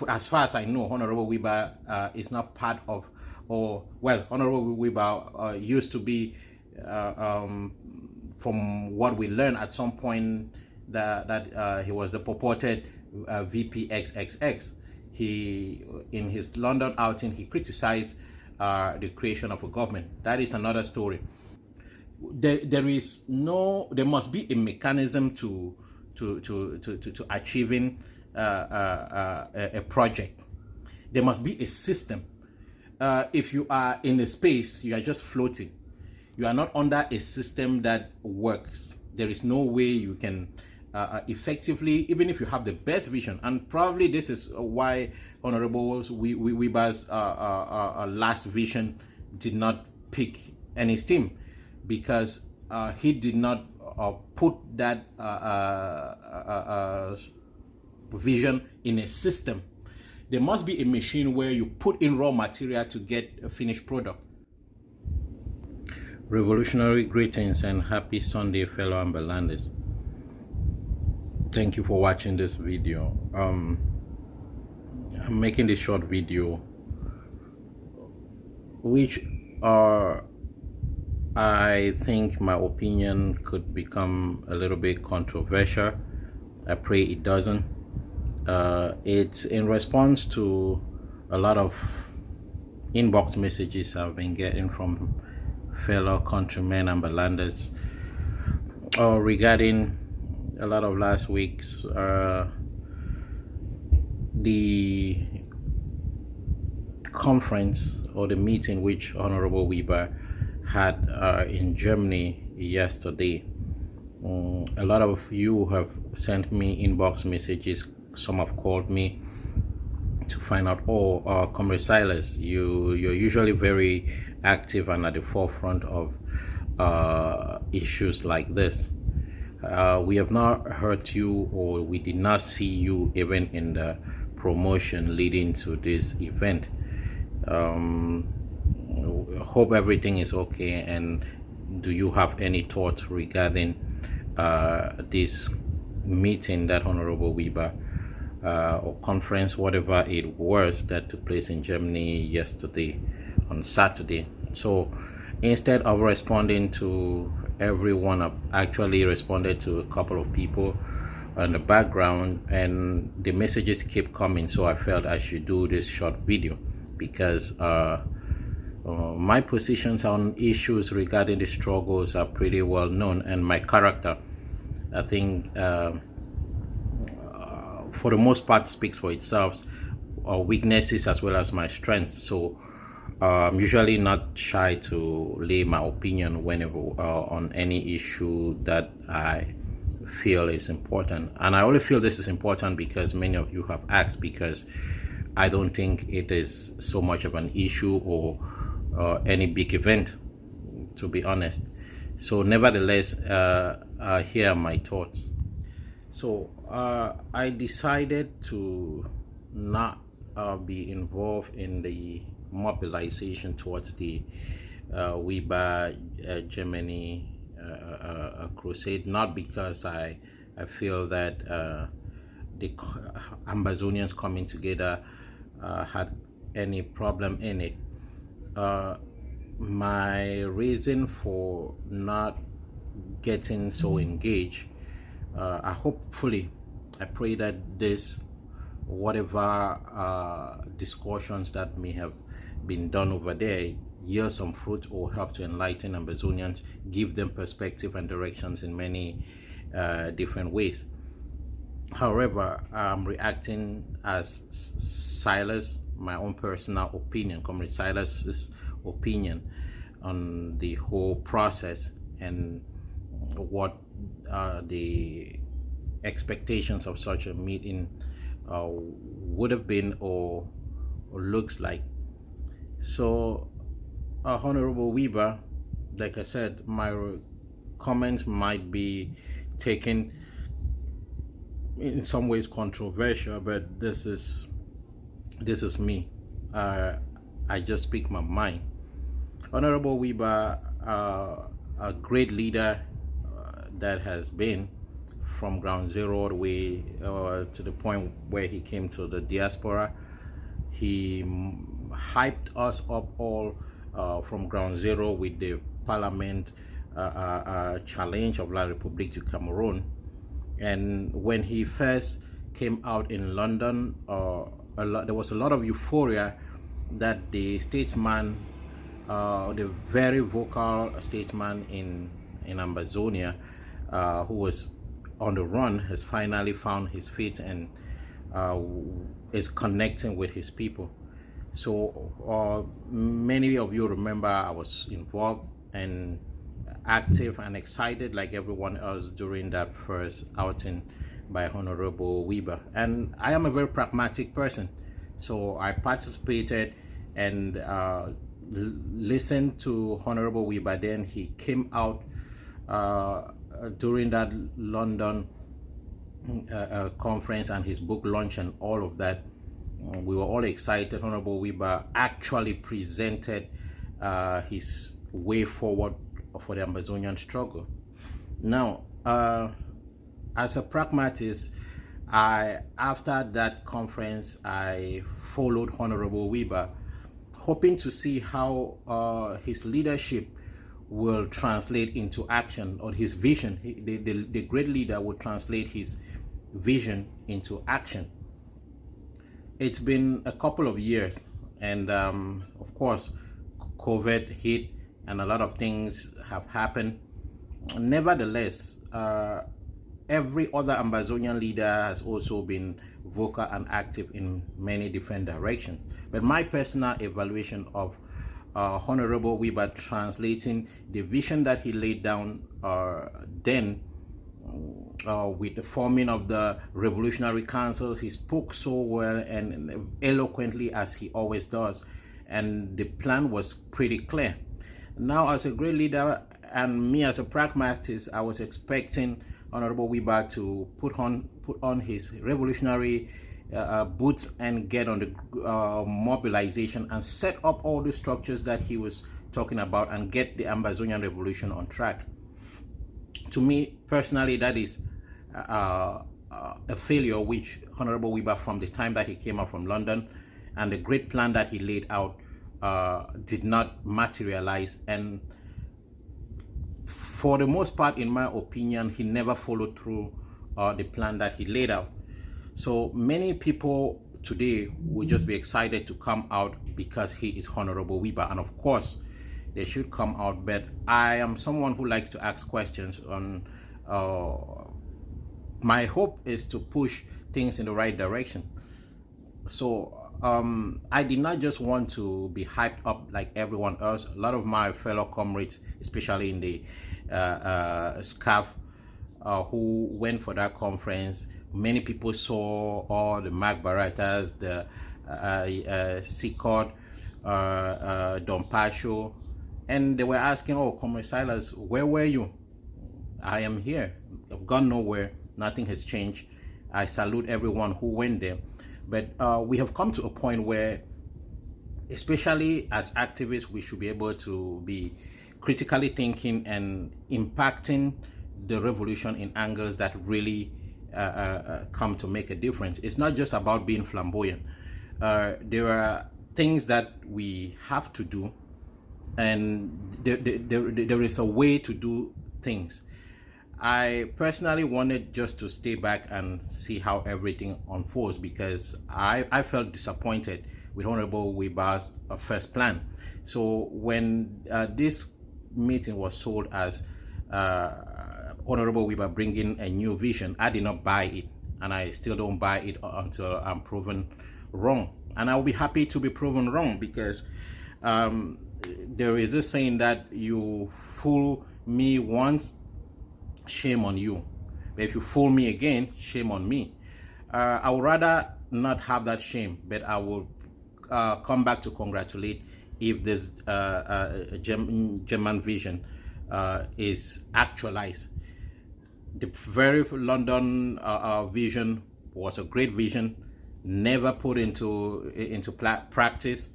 as far as I know, Honorable Weber is not part of, or well, Honorable Weber used to be, from what we learned at some point, that he was the purported VP XXX. He, in his London outing, he criticized the creation of a government. That is another story. There must be a mechanism to achieving a project. There must be a system. If you are in a space, you are just floating. You are not under a system that works. There is no way you can effectively, even if you have the best vision, and probably this is why Honorable Weber's last vision did not pick any steam, because he did not put that vision in a system. There must be a machine where you put in raw material to get a finished product. Revolutionary greetings and happy Sunday, fellow Amberlanders. Thank you for watching this video. I'm making this short video, which I think my opinion could become a little bit controversial. I pray it doesn't. It's in response to a lot of inbox messages I've been getting from fellow countrymen and Amberlanders regarding a lot of last week's the conference or the meeting which Honorable Weber had in Germany yesterday. A lot of you have sent me inbox messages. Some have called me to find out, Comrade Silas, you're usually very active and at the forefront of issues like this. We have not heard you, or we did not see you even in the promotion leading to this event. Hope everything is okay. And do you have any thoughts regarding this meeting that Honorable Weber or conference, whatever it was, that took place in Germany yesterday on Saturday? So instead of responding to everyone, I've actually responded to a couple of people on the background, and the messages keep coming, so I felt I should do this short video because my positions on issues regarding the struggles are pretty well known, and my character, I think, for the most part speaks for itself, weaknesses as well as my strengths. So I'm usually not shy to lay my opinion whenever on any issue that I feel is important. And I only feel this is important because many of you have asked, because I don't think it is so much of an issue or any big event, to be honest. So nevertheless, here are my thoughts. So I decided to not be involved in the mobilization towards the Weber Germany crusade, not because I feel that the Amazonians coming together had any problem in it. My reason for not getting so engaged, I pray that this, whatever discussions that may have been done over there, yield some fruit or help to enlighten Amazonians, give them perspective and directions in many different ways. However, I'm reacting as Silas, my own personal opinion, Comrade Silas's opinion on the whole process and what the expectations of such a meeting would have been or looks like. So Honorable Weber, like I said, my comments might be taken in some ways controversial, but this is me. I just speak my mind. Honorable Weber, a great leader that has been from ground zero all the way to the point where he came to the diaspora. He hyped us up all from ground zero with the parliament challenge of La République du Cameroon. And when he first came out in London, there was a lot of euphoria that the statesman, the very vocal statesman in Ambazonia, who was on the run, has finally found his feet and is connecting with his people. So many of you remember I was involved and active and excited like everyone else during that first outing by Honorable Weber. And I am a very pragmatic person, so I participated and listened to Honorable Weber. Then he came out during that London conference and his book launch and all of that. We were all excited. Honorable Weber actually presented his way forward for the Amazonian struggle. Now, as a pragmatist, after that conference, I followed Honorable Weber, hoping to see how his leadership will translate into action, or his vision. The great leader will translate his vision into action. It's been a couple of years, and of course, COVID hit, and a lot of things have happened. Nevertheless, every other Amazonian leader has also been vocal and active in many different directions. But my personal evaluation of Honorable Weber translating the vision that he laid down then with the forming of the revolutionary councils, he spoke so well and eloquently as he always does, and the plan was pretty clear. Now, as a great leader and me as a pragmatist, I was expecting Honorable Weber to put on his revolutionary boots and get on the mobilization and set up all the structures that he was talking about and get the Amazonian revolution on track. To me personally, that is a failure which Honorable Weber, from the time that he came out from London and the great plan that he laid out, did not materialize, and for the most part, in my opinion, he never followed through the plan that he laid out. So many people today will just be excited to come out because he is Honorable Weber, and of course they should come out. But I am someone who likes to ask questions on my hope is to push things in the right direction. So I did not just want to be hyped up like everyone else. A lot of my fellow comrades, especially in the SCAF, who went for that conference, many people saw all the Mark Baratas, the Sikod, Don Pacho, and they were asking, "Oh, Comrade Silas, where were you?" I am here. I've gone nowhere. Nothing has changed. I salute everyone who went there. But we have come to a point where, especially as activists, we should be able to be critically thinking and impacting the revolution in angles that really come to make a difference. It's not just about being flamboyant. There are things that we have to do, and there is a way to do things. I personally wanted just to stay back and see how everything unfolds, because I felt disappointed with Honorable Weber's first plan. So when this meeting was sold as Honorable Weber bringing a new vision, I did not buy it, and I still don't buy it until I'm proven wrong. And I'll be happy to be proven wrong, because there is this saying that you fool me once, shame on you. But if you fool me again, shame on me. I would rather not have that shame, but I will come back to congratulate if this German vision is actualized. The very London vision was a great vision, never put into practice,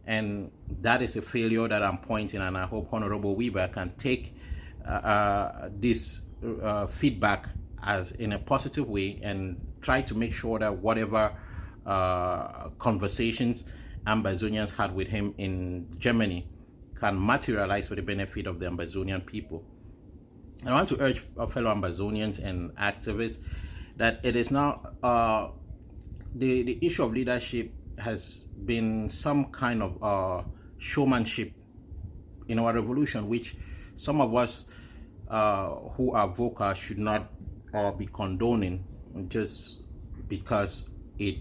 and that is a failure that I'm pointing. And I hope Honorable Weber can take this feedback as in a positive way and try to make sure that whatever conversations Ambazonians had with him in Germany can materialize for the benefit of the Ambazonian people. And I want to urge fellow Ambazonians and activists that it is not the issue of leadership has been some kind of showmanship in our revolution, which some of us who are vocal should not be condoning just because it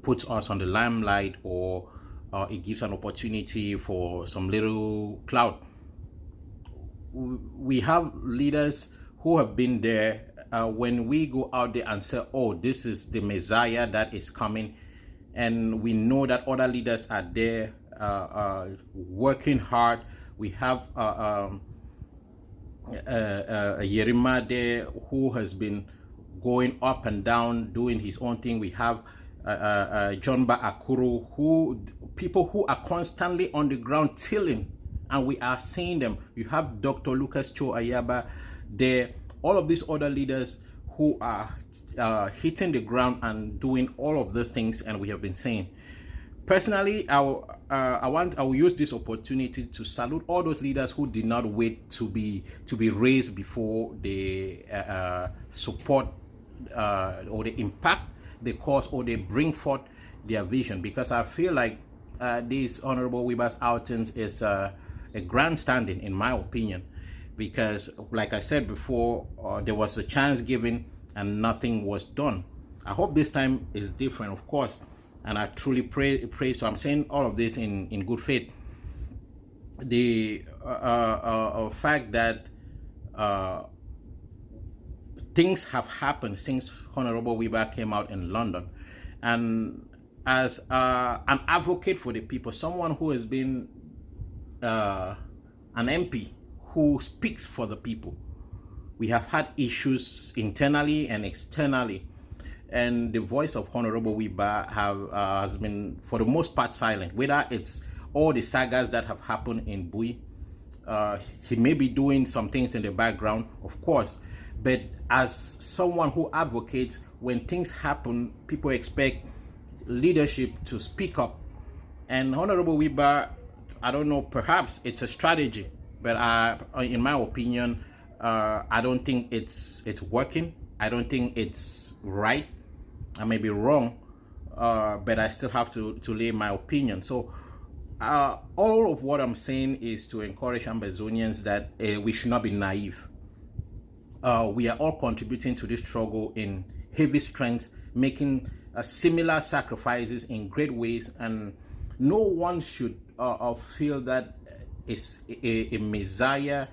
puts us on the limelight, or it gives an opportunity for some little clout. We have leaders who have been there. When we go out there and say, oh, this is the Messiah that is coming, and we know that other leaders are there working hard. We have Yerima there who has been going up and down doing his own thing. We have John Ba Akuru, people who are constantly on the ground tilling, and we are seeing them. You have Dr. Lucas Cho Ayaba there, all of these other leaders who are hitting the ground and doing all of those things, and we have been saying. Personally, I will use this opportunity to salute all those leaders who did not wait to be raised before they support or they impact the cause, or they bring forth their vision, because I feel like this Honorable Wiba's outings is a grandstanding, in my opinion, because like I said before, there was a chance given and nothing was done. I hope this time is different, of course, and I truly pray. So I'm saying all of this in good faith. The fact that things have happened since Honorable Wiba came out in London, and as an advocate for the people, someone who has been an MP who speaks for the people, we have had issues internally and externally, and the voice of Honorable Wiba has been, for the most part, silent. Whether it's all the sagas that have happened in Bui, he may be doing some things in the background, of course, but as someone who advocates, when things happen, people expect leadership to speak up. And Honorable Wiba, I don't know, perhaps it's a strategy, but in my opinion, I don't think it's working. I don't think it's right. I may be wrong, but I still have to lay my opinion. So all of what I'm saying is to encourage Ambazonians that we should not be naive. We are all contributing to this struggle in heavy strength, making similar sacrifices in great ways, and no one should feel that it's a Messiah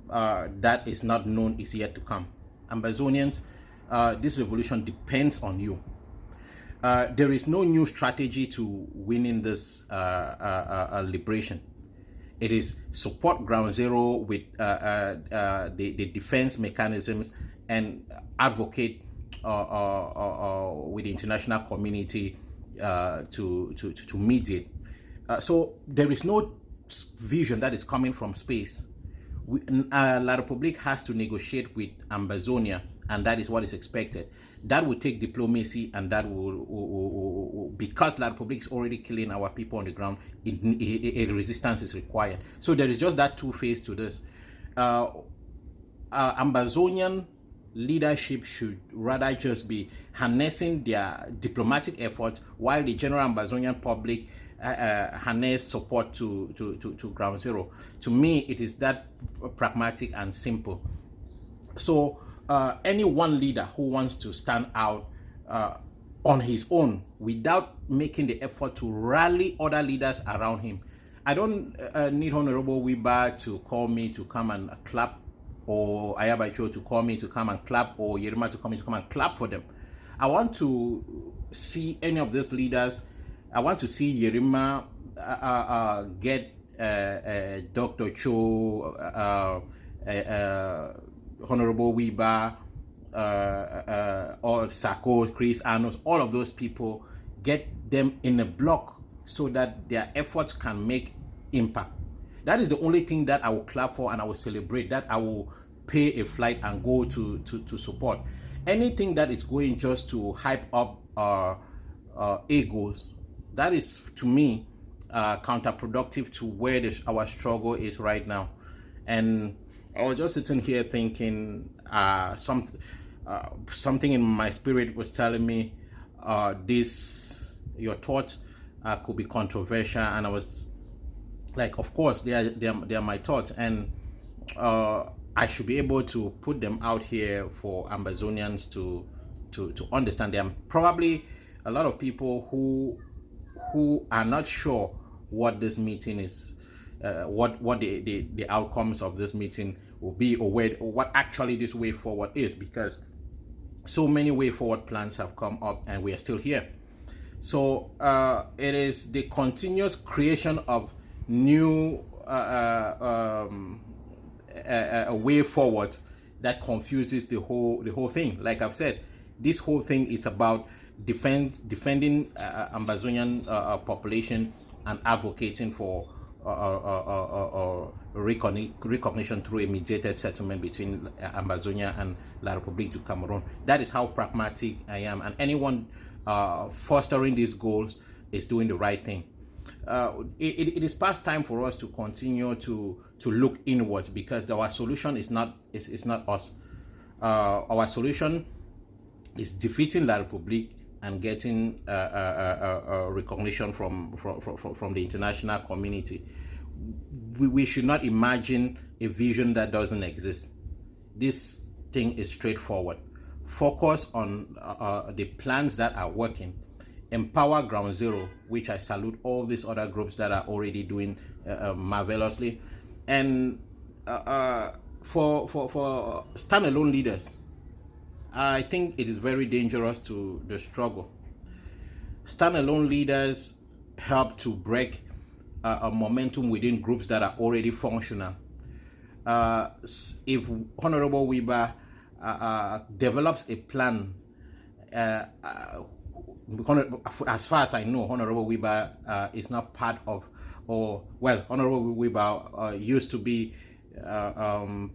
that is not known is yet to come. Ambazonians, this revolution depends on you. There is no new strategy to winning this liberation. It is support Ground Zero with the defense mechanisms, and advocate with the international community to mediate. So there is no vision that is coming from space. La Republique has to negotiate with Ambazonia, and that is what is expected. That will take diplomacy, and that will because La Republique is already killing our people on the ground, a resistance is required. So there is just that two-phase to this. Ambazonian leadership should rather just be harnessing their diplomatic efforts, while the general Ambazonian public harness support to Ground Zero. To me, it is that pragmatic and simple. So any one leader who wants to stand out on his own without making the effort to rally other leaders around him. I don't need Honorable Wiba to call me to come and clap, or Ayabacho to call me to come and clap, or Yerima to call me to come and clap for them. I want to see any of these leaders. I want to see Yerima get Dr. Cho, Honorable Wiba, all Sako, Chris, Anos, all of those people, get them in a block so that their efforts can make impact. That is the only thing that I will clap for, and I will celebrate, that I will pay a flight and go to support. Anything that is going just to hype up our egos, that is, to me, counterproductive to where our struggle is right now. And I was just sitting here thinking, something in my spirit was telling me, your thoughts could be controversial, and I was like, of course they are my thoughts, and I should be able to put them out here for Ambazonians to understand. There are probably a lot of people who are not sure what this meeting is, what the outcomes of this meeting will be, or what actually this way forward is, because so many way forward plans have come up and we are still here. So it is the continuous creation of new way forward that confuses the whole thing. Like I've said, this whole thing is about defending Ambazonian population and advocating for recognition through a mediated settlement between Ambazonia and La République du Cameroon. That is how pragmatic I am, and anyone fostering these goals is doing the right thing. It is past time for us to continue to look inwards, because our solution is not us. Our solution is defeating La République and getting recognition from the international community. We should not imagine a vision that doesn't exist. This thing is straightforward. Focus on the plans that are working. Empower Ground Zero, which I salute all these other groups that are already doing marvelously. And for standalone leaders, I think it is very dangerous to the struggle. Standalone leaders help to break a momentum within groups that are already functional. If Honorable Weber develops a plan, as far as I know, Honorable Weber is not part of, Honorable Weber used to be, from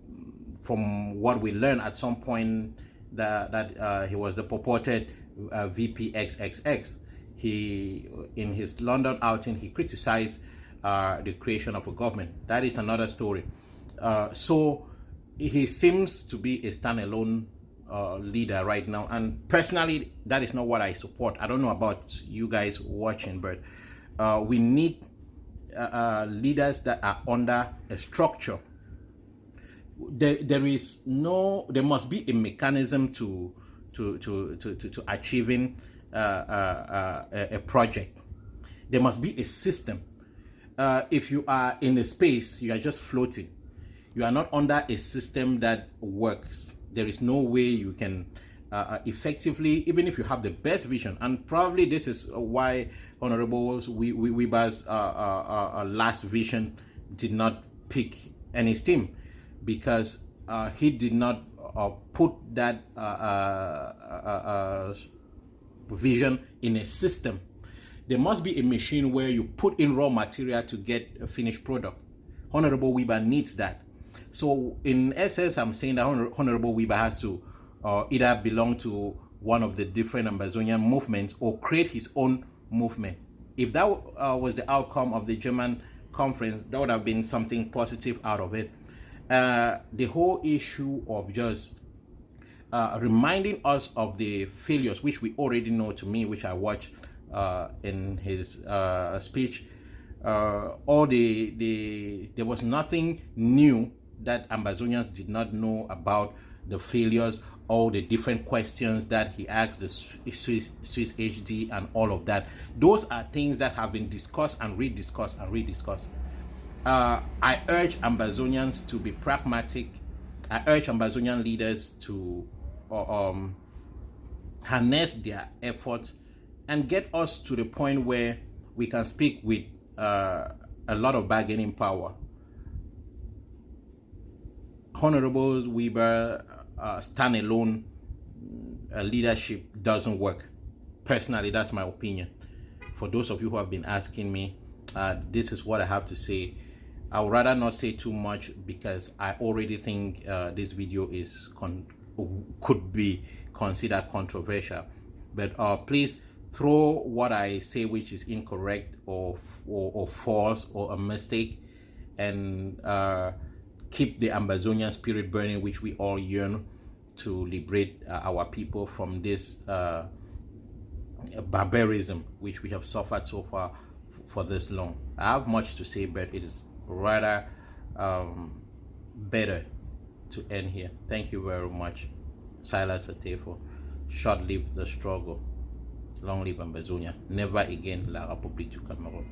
what we learned at some point, that he was the purported VPXXX. He, in his London outing, he criticized the creation of a government. That is another story. So he seems to be a standalone leader right now, and personally, that is not what I support. I don't know about you guys watching, but we need leaders that are under a structure. There must be a mechanism to achieving a project. There must be a system. If you are in a space, you are just floating. You are not under a system that works. There is no way you can effectively, even if you have the best vision, and probably this is why Honorable Weber's last vision did not pick any steam, because he did not put that vision in a system. There must be a machine where you put in raw material to get a finished product. Honorable Weber needs that. So in essence, I'm saying that Honorable Weber has to either belong to one of the different Ambazonian movements or create his own movement. If that was the outcome of the German conference, that would have been something positive out of it. The whole issue of just reminding us of the failures, which we already know, to me, which I watched in his speech, there was nothing new that Ambazonians did not know about the failures, all the different questions that he asked the Swiss HD and all of that. Those are things that have been discussed and rediscussed and rediscussed. I urge Ambazonians to be pragmatic. I urge Ambazonian leaders to harness their efforts and get us to the point where we can speak with a lot of bargaining power. Honorable Weber standalone leadership doesn't work. Personally, that's my opinion. For those of you who have been asking me, this is what I have to say. I would rather not say too much because I already think this video is could be considered controversial. But please throw what I say which is incorrect or false or a mistake, and keep the Amazonian spirit burning, which we all yearn to liberate our people from this barbarism which we have suffered so far for this long. I have much to say, but it is rather better to end here. Thank you very much. Silas Atefo. Short live the struggle. Long live Ambazonia. Never again la République du Cameroun.